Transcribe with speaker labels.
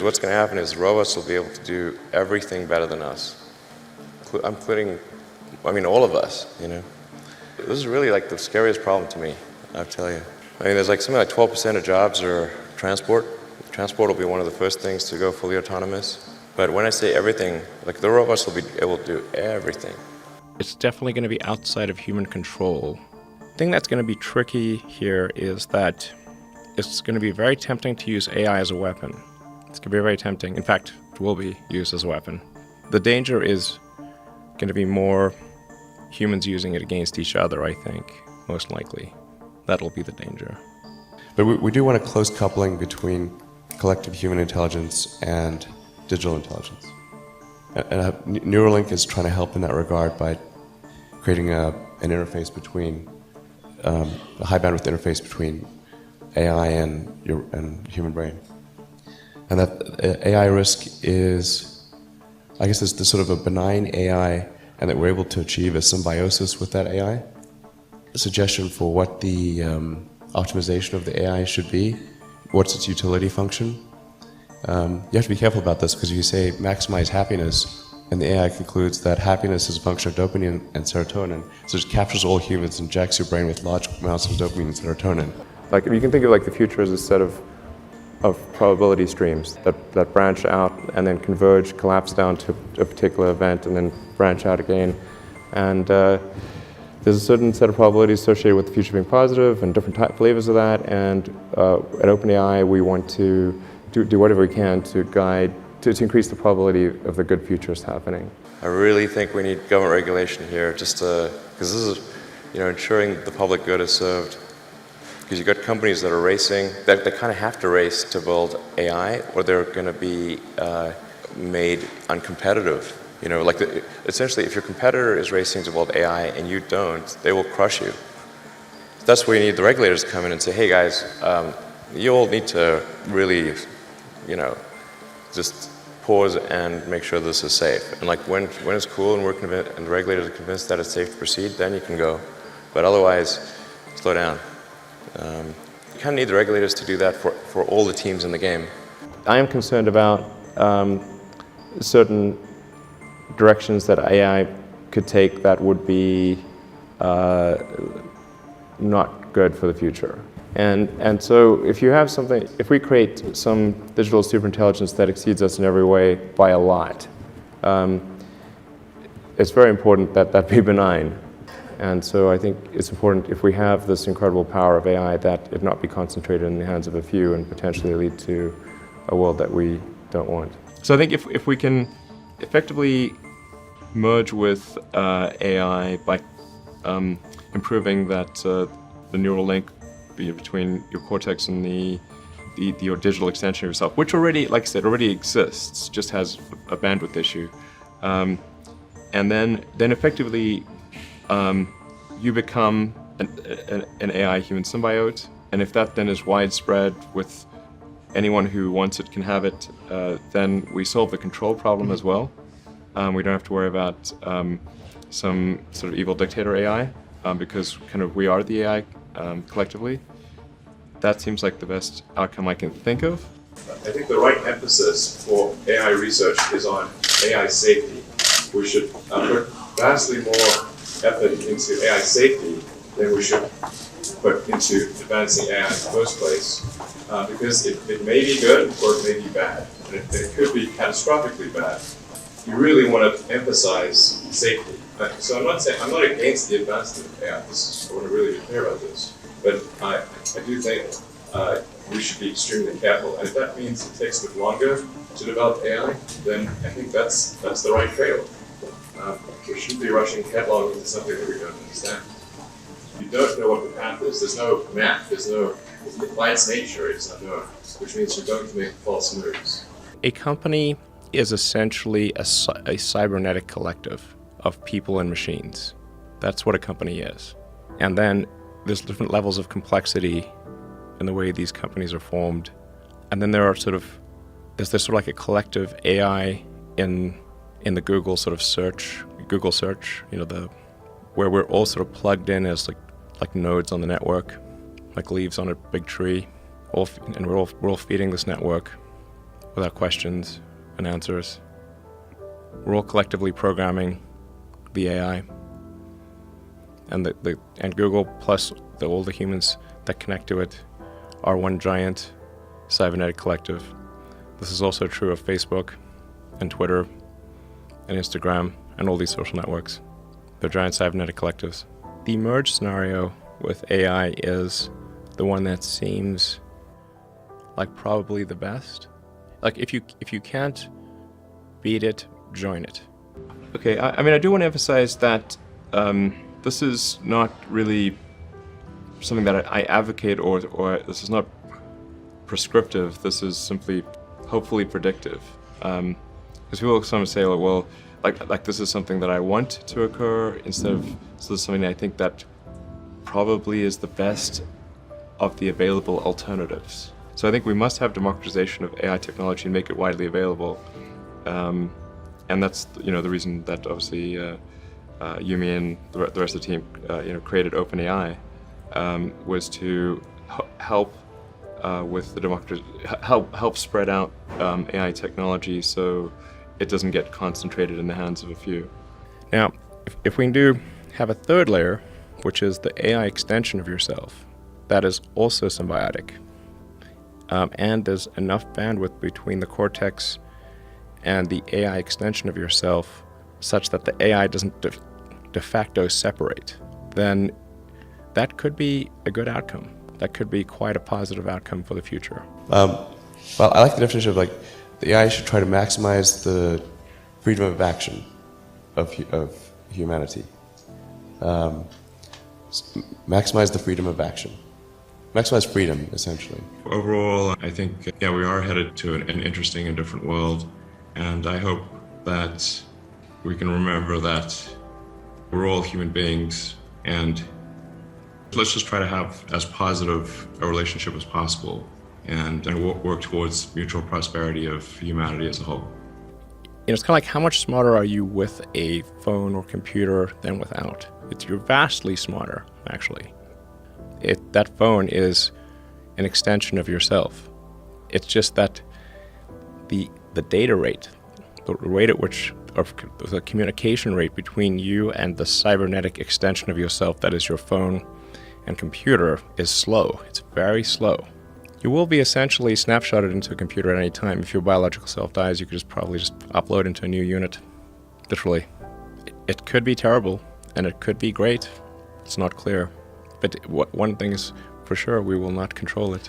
Speaker 1: what's going to happen is robots will be able to do everything better than us, including, all of us, This is really like the scariest problem to me, I'll tell you. There's like something like 12% of jobs are transport. Transport will be one of the first things to go fully autonomous. But when I say everything, like the robots will be able to do everything.
Speaker 2: It's definitely going to be outside of human control. The thing that's going to be tricky here is that it's going to be very tempting to use AI as a weapon. It's going to be very tempting. In fact, it will be used as a weapon. The danger is going to be more humans using it against each other, I think, most likely. That'll be the danger.
Speaker 3: But we do want a close coupling between collective human intelligence and digital intelligence. And Neuralink is trying to help in that regard by creating an interface between, a high bandwidth interface between AI and human brain. And that AI risk is, I guess, there's sort of a benign AI, and that we're able to achieve a symbiosis with that AI. A suggestion for what the optimization of the AI should be, what's its utility function. You have to be careful about this, because if you say maximize happiness, and the AI concludes that happiness is a function of dopamine and serotonin, so it captures all humans and jacks your brain with large amounts of dopamine and serotonin.
Speaker 4: Like, you can think of like the future as a set of probability streams that branch out and then converge, collapse down to a particular event, and then branch out again. And there's a certain set of probabilities associated with the future being positive, and different flavors of that. And at OpenAI, we want to do whatever we can to guide, to increase the probability of the good futures happening.
Speaker 1: I really think we need government regulation here, just because this is, ensuring the public good is served. Because you've got companies that are racing, that kind of have to race to build AI, or they're going to be made uncompetitive. Essentially, if your competitor is racing to build AI and you don't, they will crush you. That's where you need the regulators to come in and say, hey guys, you all need to really, just pause and make sure this is safe. And like when it's cool and and the regulators are convinced that it's safe to proceed, then you can go. But otherwise, slow down. You kind of need the regulators to do that for all the teams in the game.
Speaker 4: I am concerned about certain directions that AI could take that would be not good for the future. And so if we create some digital superintelligence that exceeds us in every way by a lot, it's very important that that be benign. And so I think it's important, if we have this incredible power of AI, that it not be concentrated in the hands of a few and potentially lead to a world that we don't want.
Speaker 2: So I think if we can effectively merge with AI by improving that the neural link between your cortex and your digital extension of yourself, which already, like I said, already exists, just has a bandwidth issue, and then effectively you become an AI human symbiote, and if that then is widespread with anyone who wants it can have it, then we solve the control problem as well. We don't have to worry about some sort of evil dictator AI, because kind of we are the AI collectively. That seems like the best outcome I can think of.
Speaker 5: I think the right emphasis for AI research is on AI safety. We should put vastly more effort into AI safety than we should put into advancing AI in the first place, because it may be good or it may be bad, and it could be catastrophically bad. You really want to emphasize safety. So I'm not against the advancement of AI. I want to really be clear about this. But I do think we should be extremely careful. And if that means it takes a bit longer to develop AI, then I think that's the right trade-off. We shouldn't be rushing headlong into something that we don't understand. You don't know what the path is. There's no map. By its nature, it's unknown, which means you're going to make false moves.
Speaker 2: A company is essentially a cybernetic collective of people and machines. That's what a company is. And then there's different levels of complexity in the way these companies are formed. And then there's this sort of like a collective AI in the Google search, where we're all sort of plugged in as like nodes on the network, like leaves on a big tree, and we're all feeding this network without questions and answers. We're all collectively programming the AI, and and Google plus all the humans that connect to it are one giant cybernetic collective. This is also true of Facebook and Twitter and Instagram and all these social networks. They're giant cybernetic collectives. The merge scenario with AI is the one that seems like probably the best. Like if you can't beat it, join it. Okay, I mean, I do want to emphasize that this is not really something that I advocate, or this is not prescriptive. This is simply, hopefully, predictive. Because people sometimes say, well, like this is something that I want to occur, instead of this is something I think that probably is the best of the available alternatives. So I think we must have democratization of AI technology and make it widely available. And that's the reason that obviously Yumi and the rest of the team created OpenAI, was to help with the help spread out AI technology so it doesn't get concentrated in the hands of a few. Now, if we can have a third layer, which is the AI extension of yourself, that is also symbiotic, and there's enough bandwidth between the cortex and the AI extension of yourself such that the AI doesn't de facto separate, then that could be a good outcome. That could be quite a positive outcome for the future.
Speaker 3: Well, I like the definition of the AI should try to maximize the freedom of action of humanity. Maximize the freedom of action. Maximize freedom, essentially.
Speaker 6: Overall, I think, we are headed to an interesting and different world. And I hope that we can remember that we're all human beings, and let's just try to have as positive a relationship as possible and work towards mutual prosperity of humanity as a whole.
Speaker 2: It's kind of like, how much smarter are you with a phone or computer than without? You're vastly smarter, actually. That phone is an extension of yourself. It's just that the data rate, the rate at which, or the communication rate between you and the cybernetic extension of yourself, that is your phone and computer, is slow. It's very slow. You will be essentially snapshotted into a computer at any time. If your biological self dies, you could probably just upload into a new unit, literally. It could be terrible, and it could be great. It's not clear. But one thing is for sure, we will not control it.